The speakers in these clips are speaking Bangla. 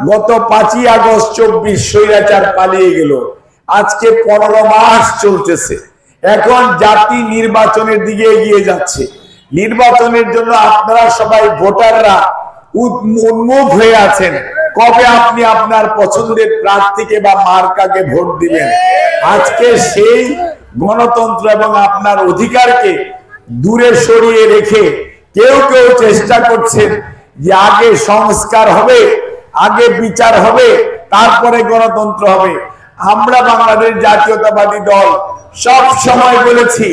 গত 5ই আগস্ট 24 স্বৈরাচার পালিয়ে গেল, আজকে 15 মাস চলতেছে। এখন জাতি নির্বাচনের দিকে এগিয়ে যাচ্ছে। নির্বাচনের জন্য আপনারা সবাই ভোটাররা উন্মুখ হয়ে আছেন, কবে আপনি আপনার পছন্দের প্রার্থীকে বা মার্কাকে ভোট দিবেন। আজকে সেই গণতন্ত্র এবং আপনার অধিকারকে দূরে সরিয়ে রেখে কেউ কেউ চেষ্টা করছেন যে আগে সংস্কার হবে, আগে বিচার হবে, তারপরে গণতন্ত্র হবে। আমরা বাংলাদেশ জাতীয়তাবাদী দল সব সময় বলেছি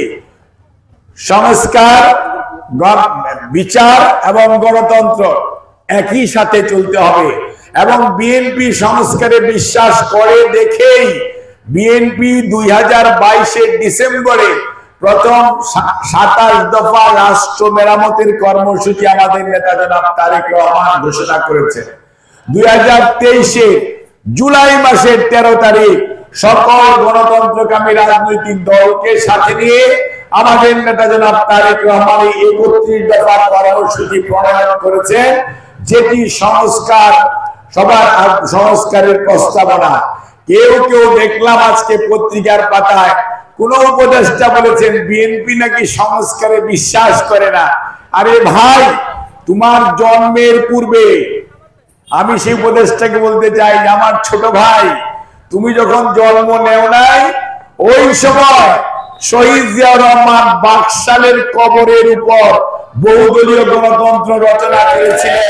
সংস্কার, বিচার এবং গণতন্ত্র একই সাথে চলতে হবে। এবং বিএনপি সংস্কারে বিশ্বাস করে দেখেই বিএনপি 2022-এর ডিসেম্বরে প্রথম 27 দফা রাষ্ট্র মেরামতের কর্মসূচি আমাদের নেতা জনাব তারেক রহমান ঘোষণা করেছেন। 2023-এ জুলাই মাসের 13 তারিখ সকল গণতন্ত্রকামী রাজনৈতিক দলকে সাথে নিয়ে আমাদের নেতা জনাব তারেক রহমান 31 দফা কর্মসূচি প্রণয়ন করেছেন, যেটি সংস্কারের প্রস্তাবনা। কেউ কেউ দেখলাম আজকে পত্রিকার পাতায় কোন উপদেষ্টা বলেছেন বিএনপি নাকি সংস্কারে বিশ্বাস করে না। আরে ভাই, তোমার জন্মের পূর্বে আমি সেই উপদেষ্টাকে বলতে চাই, আমার ছোট ভাই, তুমি যখন জন্ম নেও নাই ওই সময় শহীদ জিয়াউর রহমান বাকশালের কবরের উপর বহুদলীয় গণতন্ত্র রচনা করেছিলেন।